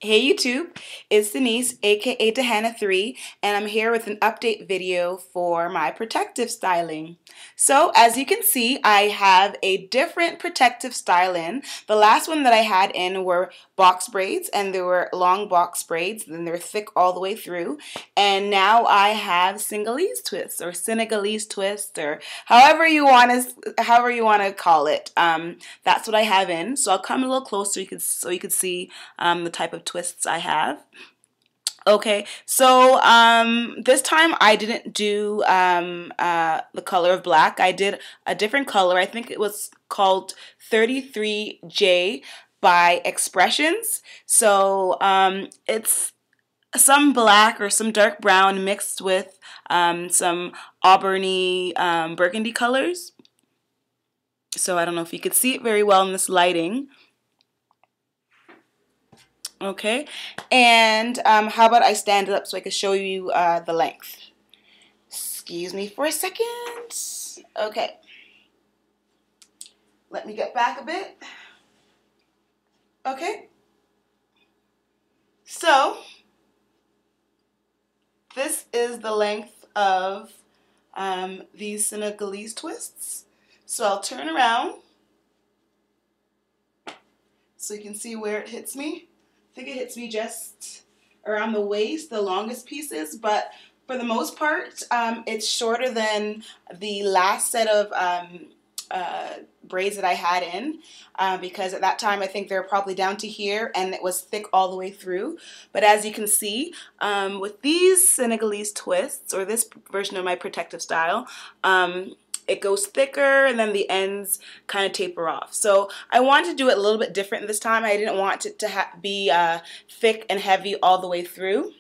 Hey YouTube, it's Denise, aka Dehana3, and I'm here with an update video for my protective styling. So as you can see, I have a different protective style in. The last one that I had in were box braids, and they were long box braids, then they're thick all the way through. And now I have Senegalese twists, or however you want to call it. That's what I have in. So I'll come a little closer so you can see the type of twists I have. Okay, so this time I didn't do the color of black. I did a different color. I think it was called 33J by Expressions. So it's some black or some dark brown mixed with some auburny burgundy colors. So I don't know if you could see it very well in this lighting. Okay, and how about I stand it up so I can show you the length. Excuse me for a second. Okay, let me get back a bit. Okay, so this is the length of these Senegalese twists. So I'll turn around so you can see where it hits me. I think it hits me just around the waist, the longest pieces, but for the most part, it's shorter than the last set of braids that I had in, because at that time I think they were probably down to here and it was thick all the way through. But as you can see, with these Senegalese twists, or this version of my protective style, it goes thicker and then the ends kind of taper off. So I wanted to do it a little bit different this time. I didn't want it to be thick and heavy all the way through.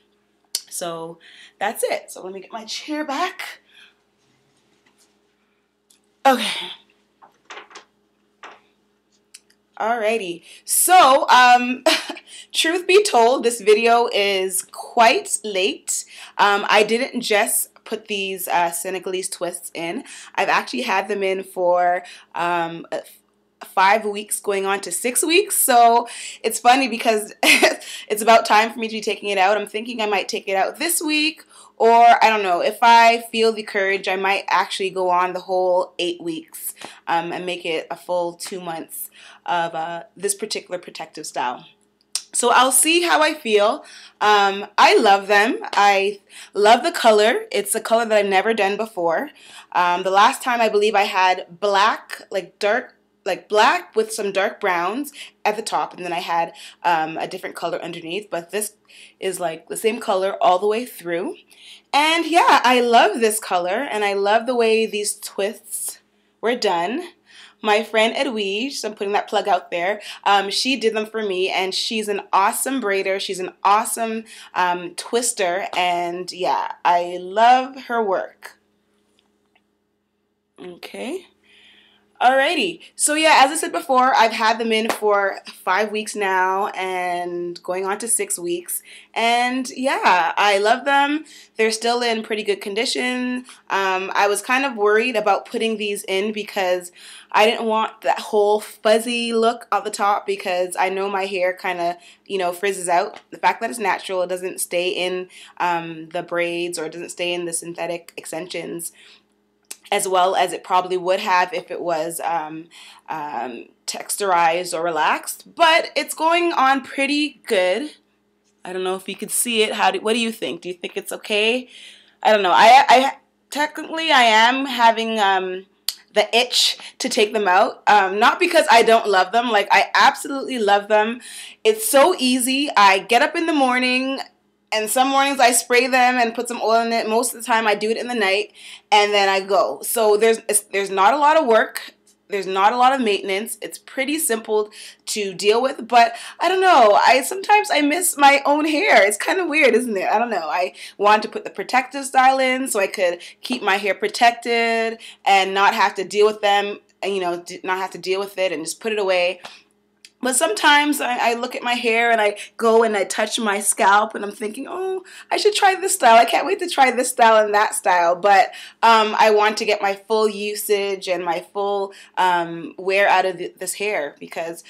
So that's it. So let me get my chair back. Okay. Alrighty. So, truth be told, this video is quite late. I didn't just put these Senegalese twists in. I've actually had them in for 5 weeks going on to 6 weeks. So it's funny because it's about time for me to be taking it out. I'm thinking I might take it out this week, or I don't know, if I feel the courage, I might actually go on the whole 8 weeks and make it a full 2 months of this particular protective style. So I'll see how I feel. I love them. I love the color. It's a color that I've never done before. The last time I believe I had black, like black with some dark browns at the top, and then I had a different color underneath, but this is like the same color all the way through. And yeah, I love this color, and I love the way these twists were done. My friend Edwige, so I'm putting that plug out there, she did them for me, and she's an awesome braider. She's an awesome twister, and yeah, I love her work. Okay. Alrighty, so yeah, as I said before, I've had them in for 5 weeks now and going on to 6 weeks, and yeah, I love them. They're still in pretty good condition. I was kind of worried about putting these in because I didn't want that whole fuzzy look at the top, because I know my hair kind of, you know, frizzes out. The fact that it's natural, it doesn't stay in the braids, or it doesn't stay in the synthetic extensions as well as it probably would have if it was texturized or relaxed. But it's going on pretty good. I don't know if you could see it. What do you think? Do you think it's okay? I don't know. I technically I am having the itch to take them out. Not because I don't love them. Like, I absolutely love them. It's so easy. I get up in the morning, and some mornings I spray them and put some oil in it. Most of the time I do it in the night, and then I go. So there's not a lot of work. There's not a lot of maintenance. It's pretty simple to deal with, but I don't know. Sometimes I miss my own hair. It's kind of weird, isn't it? I don't know. I want to put the protective style in so I could keep my hair protected and not have to deal with them, and, you know, not have to deal with it and just put it away. But sometimes I look at my hair and I go and I touch my scalp and I'm thinking, oh, I should try this style. I can't wait to try this style and that style. But I want to get my full usage and my full wear out of this hair, because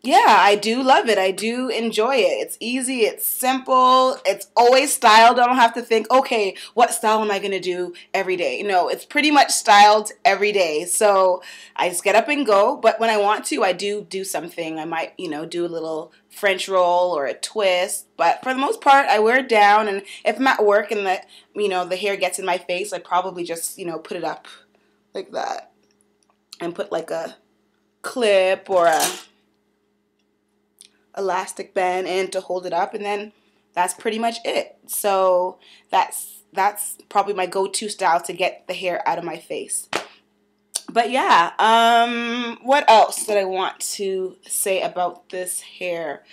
Yeah, I do love it. I do enjoy it. It's easy, it's simple, it's always styled. I don't have to think, okay, what style am I going to do every day? No, it's pretty much styled every day. So I just get up and go. But when I want to, I do something. I might, do a little French roll or a twist. But for the most part, I wear it down. And if I'm at work and the hair gets in my face, I probably just, put it up like that and put like a clip or a elastic band in to hold it up, and then that's pretty much it. So that's probably my go-to style to get the hair out of my face. But yeah, what else did I want to say about this hair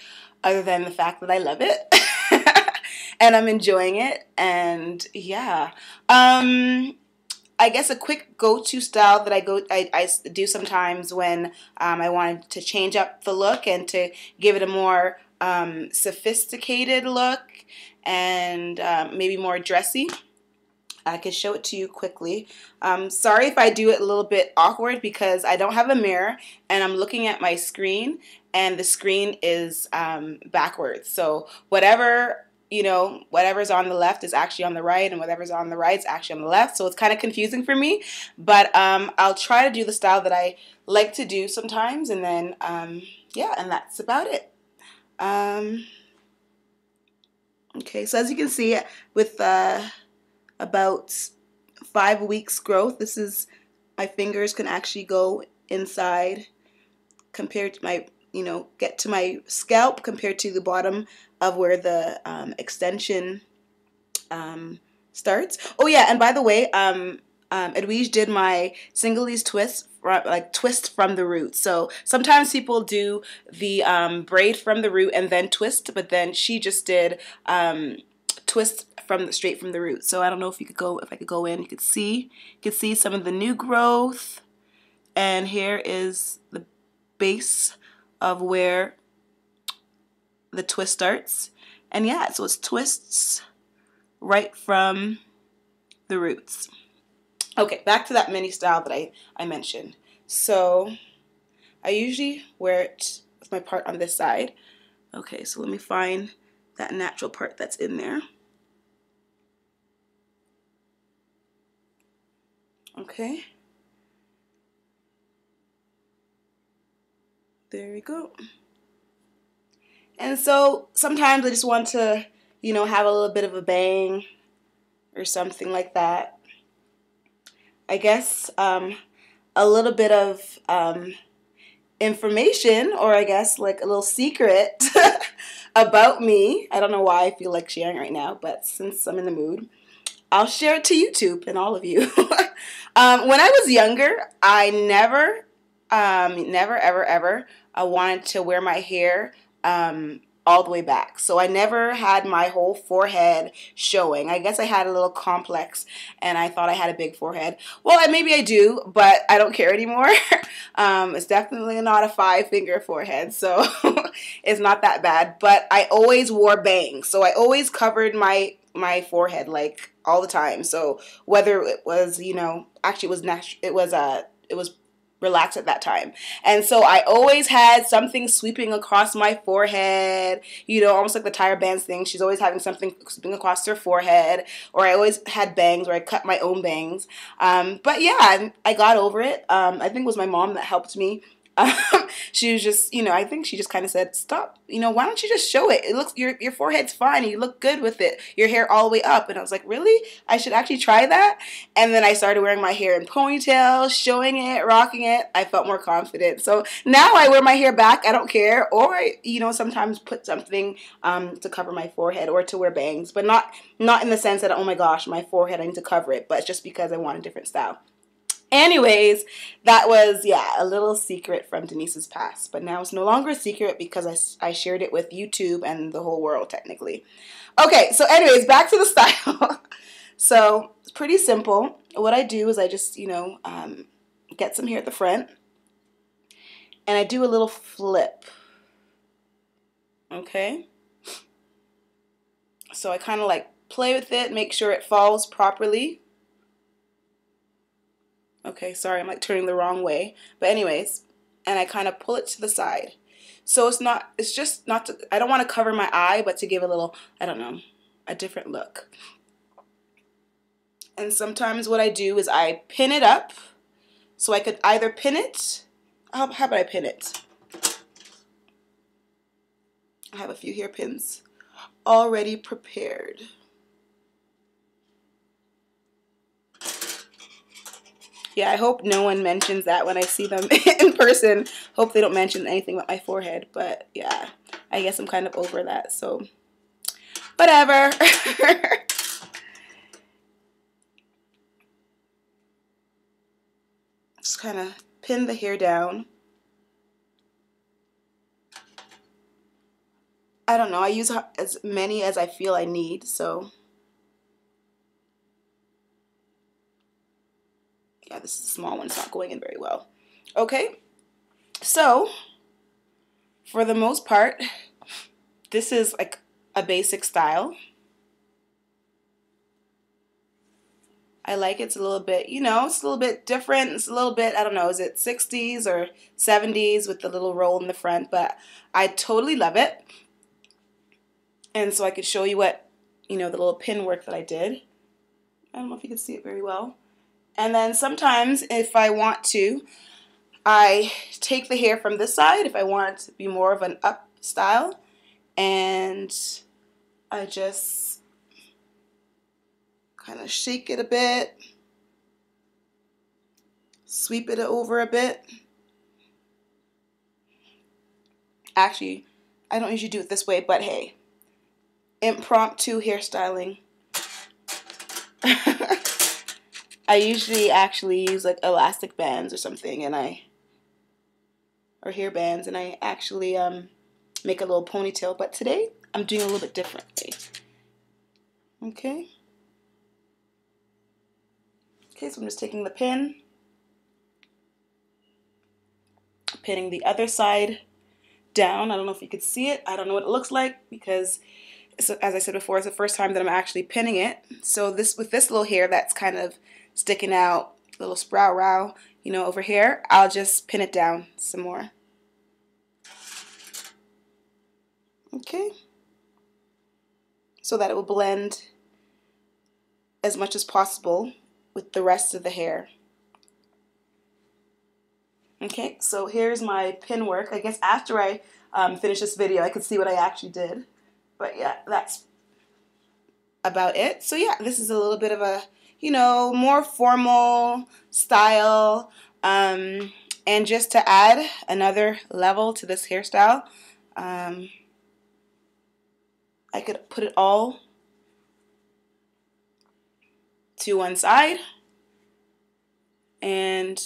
other than the fact that I love it and I'm enjoying it? And yeah, I guess a quick go-to style that I do sometimes when I wanted to change up the look and to give it a more sophisticated look and maybe more dressy. I can show it to you quickly. Sorry if I do it a little bit awkward because I don't have a mirror and I'm looking at my screen and the screen is backwards. So whatever's on the left is actually on the right, and whatever's on the right is actually on the left. So it's kind of confusing for me, but I'll try to do the style that I like to do sometimes, and then yeah, and that's about it. Okay, so as you can see, with about 5 weeks growth, this is, my fingers can actually go inside compared to my, get to my scalp compared to the bottom of where the extension starts. Oh yeah, and by the way, Edwige did my Senegalese twist, like twist from the root. So sometimes people do the braid from the root and then twist, but then she just did twist straight from the root. So I don't know if I could go in, you could see some of the new growth, and here is the base of where the twist starts. And yeah, so it's twists right from the roots. Okay, back to that mini style that I mentioned. So I usually wear it with my part on this side. Okay, so let me find that natural part that's in there. Okay. There we go. And so sometimes I just want to, have a little bit of a bang or something like that. I guess a little bit of information, or I guess like a little secret about me. I don't know why I feel like sharing right now, but since I'm in the mood, I'll share it to YouTube and all of you. When I was younger, I never, ever, ever wanted to wear my hair all the way back. So I never had my whole forehead showing. I guess I had a little complex and I thought I had a big forehead. Well, maybe I do, but I don't care anymore. It's definitely not a 5-finger forehead, so it's not that bad. But I always wore bangs, so I always covered my forehead like all the time. So whether it was, actually it was relaxed at that time. And so I always had something sweeping across my forehead, almost like the Tyra Banks thing. She's always having something sweeping across her forehead. Or I always had bangs, or I cut my own bangs. But yeah, I got over it. I think it was my mom that helped me. She was just, I think she just kind of said, stop, why don't you just show it? It looks, your forehead's fine. You look good with it. Your hair all the way up. And I was like, really? I should actually try that? And then I started wearing my hair in ponytails, showing it, rocking it. I felt more confident. So now I wear my hair back. I don't care. Or, sometimes put something to cover my forehead or to wear bangs. But not in the sense that, oh my gosh, my forehead, I need to cover it. But just because I want a different style. Anyways, that was, yeah, a little secret from Denise's past. But now it's no longer a secret because I shared it with YouTube and the whole world, technically. Okay, so anyways, back to the style. So it's pretty simple. What I do is I just, get some hair at the front. And I do a little flip. Okay? So I kind of like play with it, make sure it falls properly. Okay, sorry, I'm like turning the wrong way. But anyways, and I kind of pull it to the side. So it's just not to, I don't want to cover my eye, but to give a little, I don't know, a different look. And sometimes what I do is I pin it up. So I could either pin it, how about I pin it? I have a few hairpins already prepared. Yeah, I hope no one mentions that when I see them in person. Hope they don't mention anything about my forehead, but yeah, I guess I'm kind of over that, so whatever. Just kind of pin the hair down. I don't know, I use as many as I feel I need, so yeah, this is a small one, it's not going in very well. Okay, so for the most part, this is like a basic style. I like it. It's a little bit, you know, it's a little bit different. It's a little bit, I don't know, is it 60s or 70s with the little roll in the front, but I totally love it. And so I could show you what, you know, the little pin work that I did. I don't know if you can see it very well. And then sometimes if I want to, I take the hair from this side if I want it to be more of an up style, and I just kind of shake it a bit, sweep it over a bit. Actually, I don't usually do it this way, but hey, impromptu hairstyling. I usually actually use like elastic bands or something, and or hair bands, and I actually make a little ponytail, but today I'm doing a little bit differently. Okay. Okay, so I'm just taking the pin, pinning the other side down. I don't know if you could see it. I don't know what it looks like because, as I said before, it's the first time that I'm actually pinning it. So with this little hair that's kind of sticking out, little sprout row, you know, over here, I'll just pin it down some more. Okay. So that it will blend as much as possible with the rest of the hair. Okay, so here's my pin work. I guess after I finish this video, I can see what I actually did. But yeah, that's about it. So yeah, this is a little bit of a, you know, more formal style. And just to add another level to this hairstyle, I could put it all to one side. And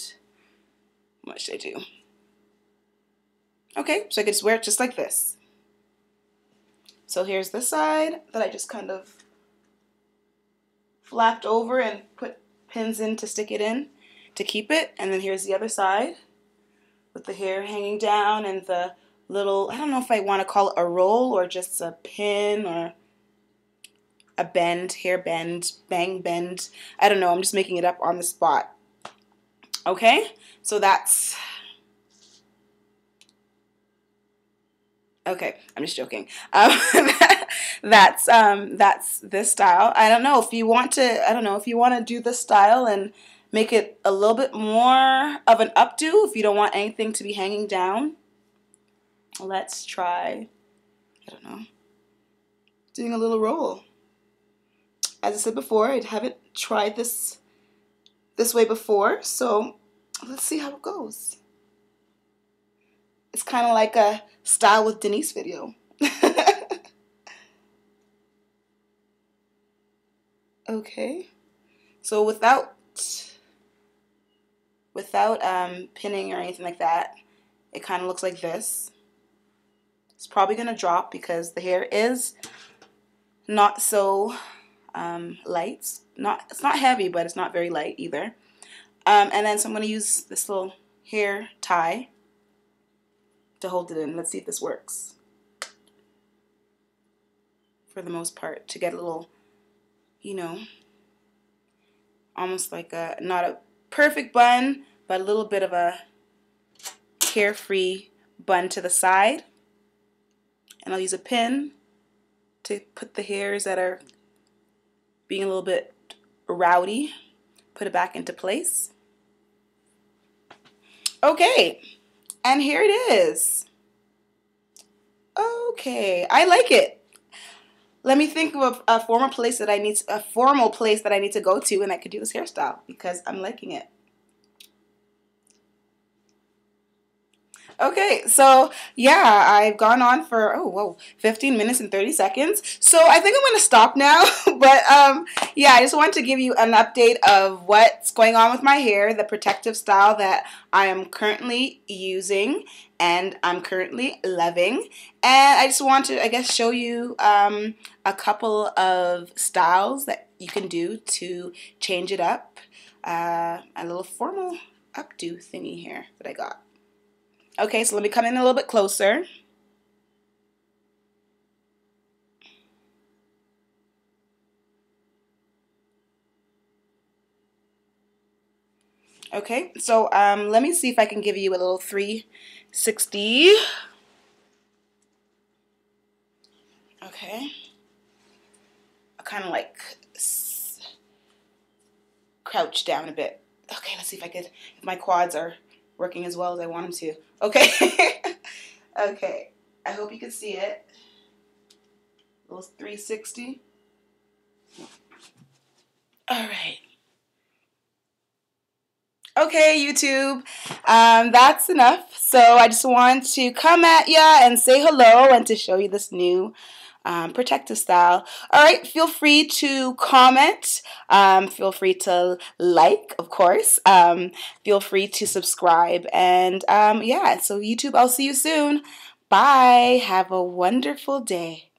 what should I do? Okay, so I could just wear it just like this. So here's this side that I just kind of flapped over and put pins in to stick it in to keep it. And then here's the other side with the hair hanging down and the little, I don't know if I want to call it a roll or just a pin or a bend, hair bend, bang bend. I don't know, I'm just making it up on the spot. Okay, so that's, okay, I'm just joking. That's this style. I don't know if you want to, I don't know if you want to do this style and make it a little bit more of an updo if you don't want anything to be hanging down. Let's try, I don't know, doing a little roll. As I said before, I haven't tried this way before, so let's see how it goes. It's kind of like a Style with Denise video. Okay, so without pinning or anything like that, it kind of looks like this. It's probably going to drop because the hair is not so light. It's not heavy, but it's not very light either. And then so I'm going to use this little hair tie to hold it in. Let's see if this works. For the most part, to get a little, you know, almost like not a perfect bun, but a little bit of a carefree bun to the side. And I'll use a pin to put the hairs that are being a little bit rowdy, put it back into place. Okay, and here it is. Okay, I like it. Let me think of a formal place that I need to go to, and I could do this hairstyle because I'm liking it. Okay, so yeah, I've gone on for 15 minutes and 30 seconds. So I think I'm gonna stop now. But yeah, I just wanted to give you an update of what's going on with my hair, the protective style that I am currently using and I'm currently loving. And I just want to, I guess, show you a couple of styles that you can do to change it up. A little formal updo thingy here that I got. Okay, so let me come in a little bit closer. Okay, so let me see if I can give you a little 360. Okay. I kind of like crouch down a bit. Okay, let's see if my quads are working as well as I want them to. Okay. Okay, I hope you can see it. A little 360. All right. Okay, YouTube, that's enough. So I just want to come at ya and say hello and to show you this new protective style. All right, feel free to comment. Feel free to like, of course. Feel free to subscribe. And yeah, so YouTube, I'll see you soon. Bye. Have a wonderful day.